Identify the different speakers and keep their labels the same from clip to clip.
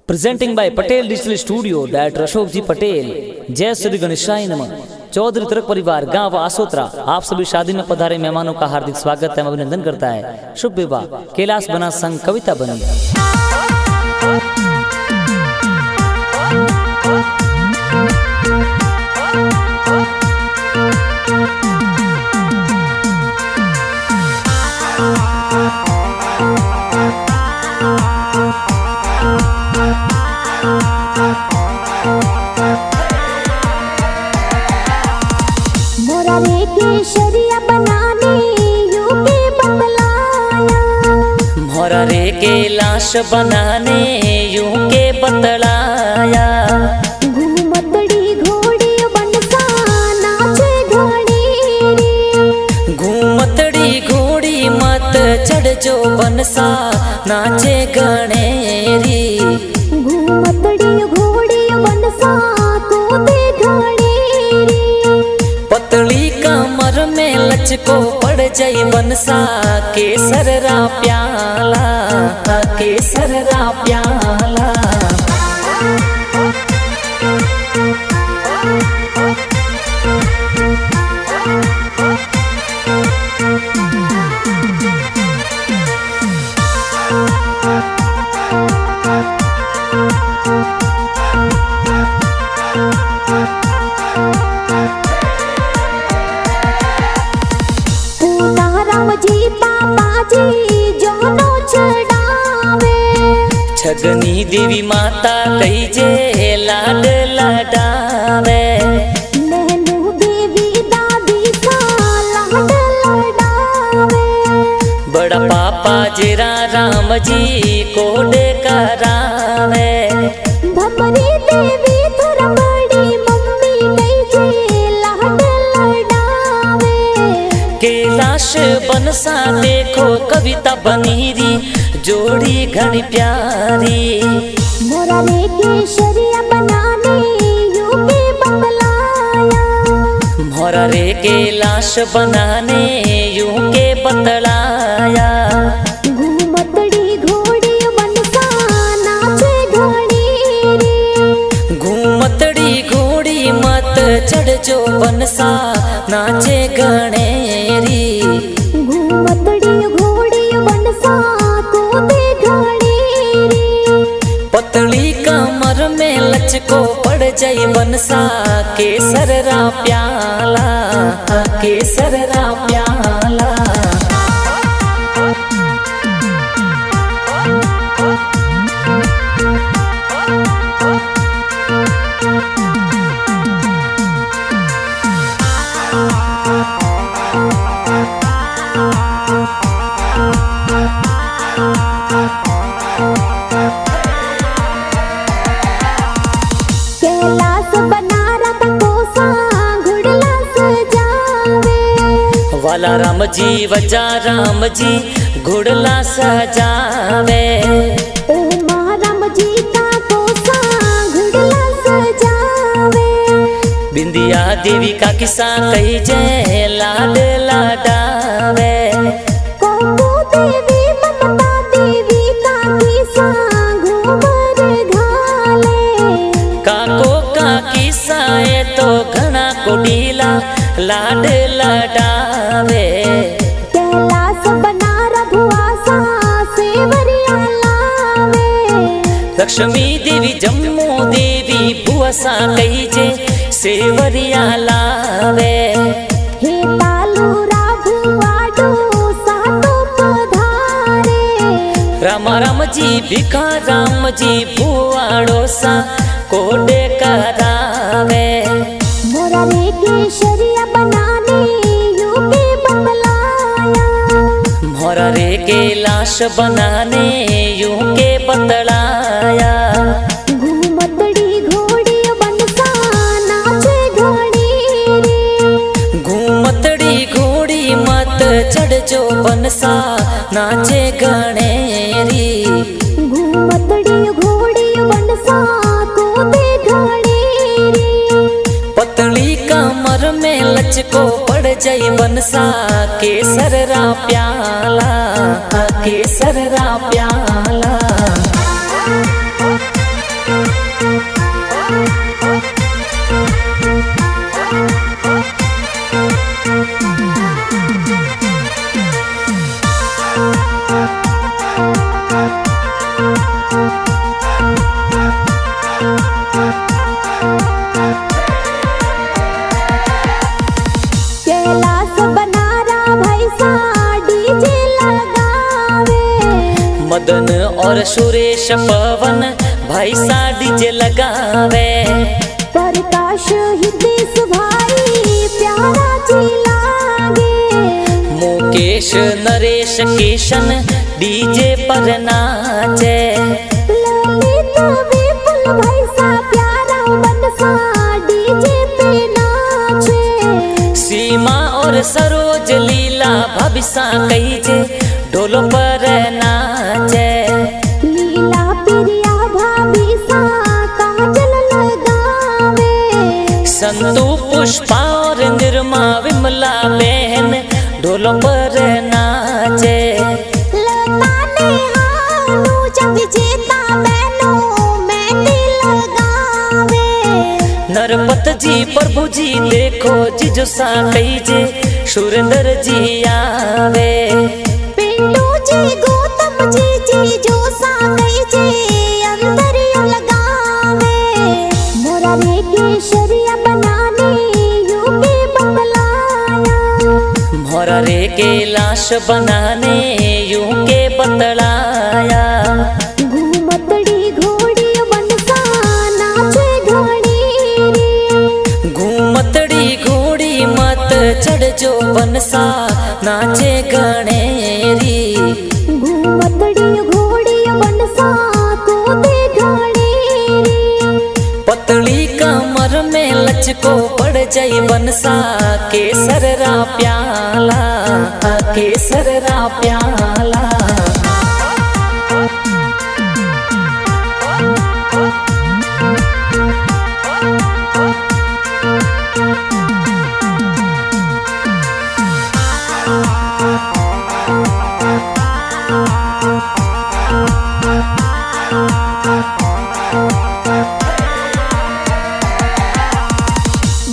Speaker 1: Presenting by Patel Digital Studio, Director Ashok ji Patel. जय श्री गणेशाय नमः। चौधरी तुर्क परिवार गांव आसोत्रा आप सभी शादी में पधारे मेहमानों का हार्दिक स्वागत एवं अभिनंदन करता है। शुभ विवाह कैलाश बना संग कविता बनी।
Speaker 2: मोरा रे केसरिया बनाने यूके बतलाया,
Speaker 1: मोरा रे कैलाश बनाने यूं के बतलाया।
Speaker 2: घूमतड़ी घोड़ी बनसा नाचे घड़ी रे,
Speaker 1: घूमतड़ी घोड़ी मत चढ़ जो बनसा नाचे गणेरी।
Speaker 2: घूमतड़ी घोड़ी बनसा कूदे घड़ी रे,
Speaker 1: पतली कमर में लचको पड़ जाई बनसा केसरा प्याला, केसरा प्याला।
Speaker 2: जी पापा जी जोनो छड़ावे,
Speaker 1: छगनी देवी माता कही जे लाड लडावे।
Speaker 2: नैनू देवी दादी का लाड लडावे,
Speaker 1: बड़ा पापा जेरा राम जी कोडे करावे।
Speaker 2: भमरी देवी थोड़ा बड़ी मम्मी कही जे लाड लडावे,
Speaker 1: कैलाश बनसा देखो कविता बनीरी जोड़ी घनी प्यारी।
Speaker 2: मोरा रे केसरिया बनाने यूके बतलाया,
Speaker 1: मोरा रे कैलाश बनाने यूं के बतलाया।
Speaker 2: घूमतड़ी घोड़ी बनसा नाचे घड़ी रे,
Speaker 1: घूमतड़ी घोड़ी मत चढ़ जो बनसा नाचे गणेरी।
Speaker 2: घूमतड़ी घोड़ी बनसा कूदे घड़ी रे,
Speaker 1: पतली कमर में लचको पड़ जाई बनसा केसरा प्याला, केसरा प्याला।
Speaker 2: कैलाश बना रखा कोसा घुड़ला सजावे,
Speaker 1: वाला राम जी वजा राम जी घुड़ला सजावे।
Speaker 2: ओ महाराम जी का कोसा घुड़ला सजावे,
Speaker 1: बिंदिया देवी का किस्सा कही जय लाड लडावे।
Speaker 2: कोको देवी ममता देवी का किस्सा घूमर घाले,
Speaker 1: काको का किस्सा है तो घना कोडीला लाड लडावे।
Speaker 2: कैलाश बना रघुआसा सेवरिया लावे,
Speaker 1: लक्ष्मी देवी जम्मू देवी भुवसा कही जे सेवरिया लावे।
Speaker 2: हे तालू राघुआडो सातो पधारे,
Speaker 1: राम राम जी भिखा राम जी भुआड़ो सा कोडे करावे।
Speaker 2: मोरा रे केसरिया बनाने यूके बतलाया,
Speaker 1: मोरा रे कैलाश बनाने यूं के बतलाया।
Speaker 2: घूमतड़ी घोड़ी बनसा नाचे घड़ी रे,
Speaker 1: घूमतड़ी घोड़ी मत चढ़ जो बनसा नाचे गणेरी।
Speaker 2: घूमतड़ी घोड़ी बनसा कूदे घड़ी रे,
Speaker 1: पतली कमर में लचको पड़ जाई बनसा केसरा प्याला, केसरा प्याला। सुरेश पवन भाई सा डीजे लगावे।
Speaker 2: प्रकाश हितेश भाई प्यारा जी लागे।
Speaker 1: मुकेश नरेश किशन डीजे पर नाचे।
Speaker 2: ललित विपुल भाई सा प्यारा बनसा डीजे पे नाचे।
Speaker 1: सीमा और सरोज लीला भविसा कहीजे ढोलो पर नाचे।
Speaker 2: लीला प्रिया भाभी सा काजल लगावे।
Speaker 1: संतु पुष्पा और निर्मा विमला बहन ढोलो पर नाचे।
Speaker 2: लता नेहानु जग जेता बहनों मेहंदी लगावे।
Speaker 1: नरपत जी प्रभु जी देखो जिजो सा कहीजे सुरेंद्र जी आवे।
Speaker 2: पिंटू जी गौतम जी जो सा कहीजे अंतरियो लगावे। मोरा रे केसरिया बनाने यूपी बतलाया।
Speaker 1: मोरा रे के लाश बनाने यूं के बतलाया।
Speaker 2: घूमतड़ी घोड़ी बनसा नाचे घड़ी रे।
Speaker 1: घूमतड़ी घोड़ी मत चढ़ जो बनसा नाचे गणेरी।
Speaker 2: घूमतड़ी घोड़ी बनसा कूदे घड़ी रे।
Speaker 1: पतली कमर में लचको पड़ जाई बनसा केसर रा प्याला। केसर रा प्याला।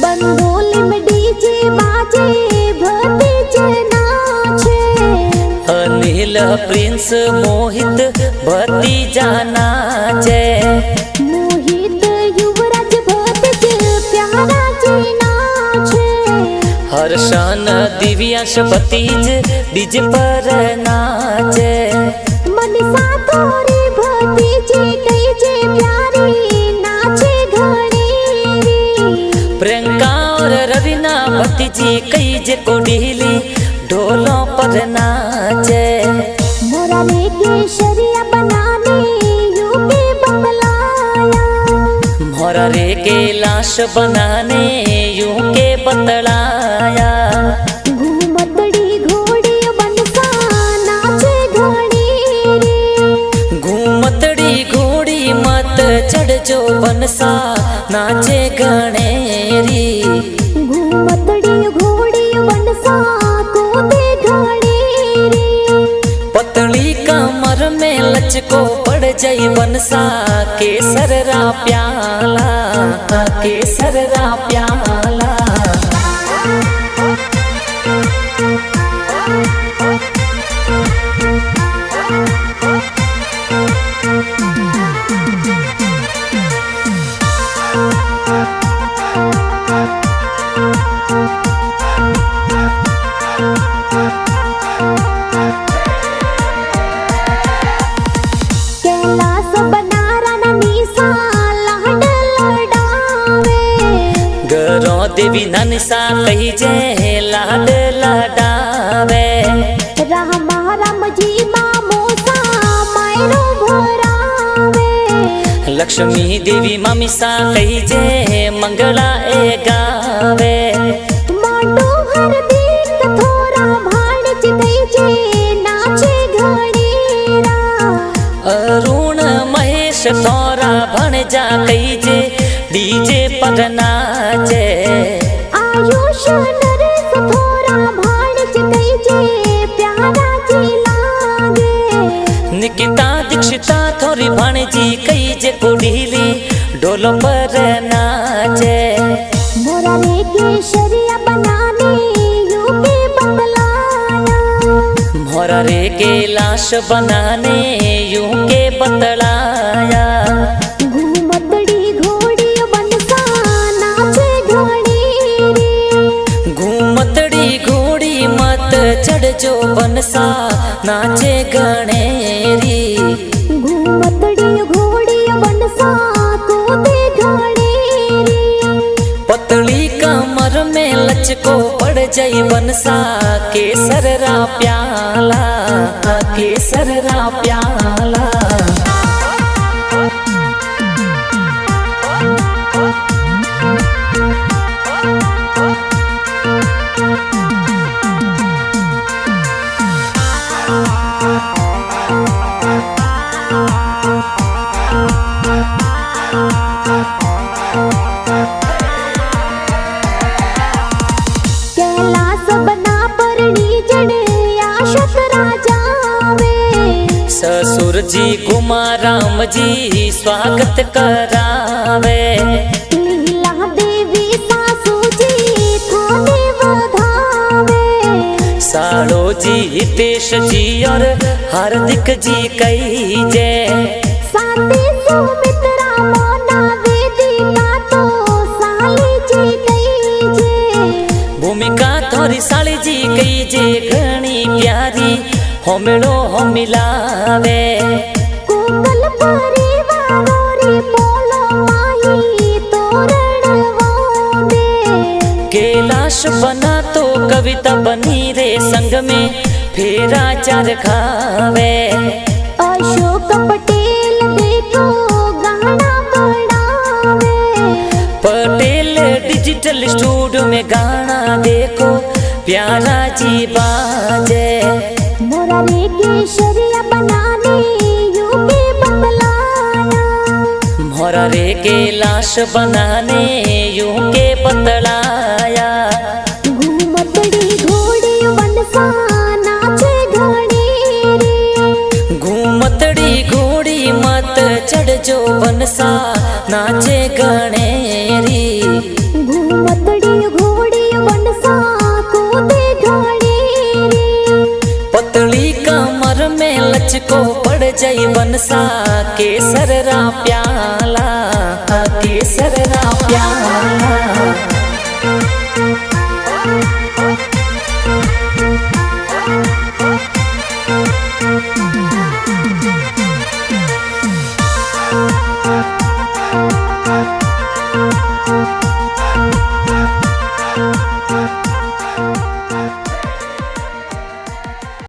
Speaker 2: बंदोली में डीजे बाजे भतीजे नाचे।
Speaker 1: अनिल प्रिंस मोहित भतीजा नाचे।
Speaker 2: मोहित युवराज भतीज प्यारा जी नाचे।
Speaker 1: हर्षन दिव्यांश भतीज डीजे पर नाचे।
Speaker 2: मनीषा थोरी भतीजी कहीजे प्यारी नाचे घड़ी रे।
Speaker 1: प्रियंका और रवीना भतीजी कहीजे कोडीली ढोलों पर नाचे।
Speaker 2: मोरा रे केसरिया बनाने यूपी बतलाया।
Speaker 1: मोरा रे के लाश बनाने यूं के बतलाया।
Speaker 2: घूमतड़ी घोड़ी बनसा नाचे घड़ी रे।
Speaker 1: घूमतड़ी घोड़ी मत चढ़ जो बनसा नाचे गणेरी।
Speaker 2: घूमतड़ी घोड़ी बनसा कूदे घड़ी रे।
Speaker 1: पतली कमर में लचको पड़ जाई बनसा केसर रा प्याला। केसर रा प्याला।
Speaker 2: कैलाश बनारा निशा लाड लडावे।
Speaker 1: गरो देवी ननसा कहीजे लाड लडावे।
Speaker 2: रामा राम जी मामोसा मायरो भरावे।
Speaker 1: लक्ष्मी देवी ममीसा कहीजे मंगला ए गावे।
Speaker 2: माटो हर दीक थोरा भाणज कहीजे नाचे घड़ी रा।
Speaker 1: अरुण महेश थोरा भणजा कहीजे डीजे पर नाचे।
Speaker 2: आयुष नरेश थोरा भाणज कहीजे प्यारा जी लागे।
Speaker 1: निकिता दीक्षिता थोरी भणजी कहीजे कोडीली ढोलो पर नाचे।
Speaker 2: मोरा रे केसरिया बनाने यूपी बतलाया।
Speaker 1: मोरा रे के लाश बनाने यूं के बतलाया।
Speaker 2: घूमतड़ी घोड़ी बनसा नाचे घड़ी रे।
Speaker 1: घूमतड़ी घोड़ी मत चढ़ जो बनसा नाचे गणेरी।
Speaker 2: घूम
Speaker 1: पतली कमर में लचको पड़ जाई बनसा केसर रा प्याला केसर रा प्याला ससुर जी कुमाराम जी स्वागत करावे
Speaker 2: लीला देवी सासू जी थाने वधावे
Speaker 1: साड़ो जी हितेश जी और हार्दिक जी कई जय
Speaker 2: साथी सुमित्रा मोना वेदिका तो साली जी कई जे
Speaker 1: भूमिका थोड़ी साली जी कई जे घणी प्यारी होमिलो हो मिलावे
Speaker 2: कुंगल परिवारो रे बोलो माही तोरण वादे
Speaker 1: कैलाश बना तो कविता बनी रे संग में फेरा चार खावे
Speaker 2: अशोक पटेल देखो गाना बढ़ावे
Speaker 1: पटेल डिजिटल स्टूडियो में गाना देखो प्यारा जी बाजे
Speaker 2: मोरा रे केसरिया बनाने यूपी बतलाया
Speaker 1: मोरा रे के लाश बनाने यूं के बतलाया
Speaker 2: घूमतड़ी घोड़ी बनसा नाचे घड़ी रे
Speaker 1: घूमतड़ी घोड़ी मत चढ़ जो बनसा नाचे गणेरी
Speaker 2: घूमतड़ी घोड़ी बनसा कूदे घड़ी रे
Speaker 1: पतली कमर में लचको पड़ जाई बनसा केसर रा प्याला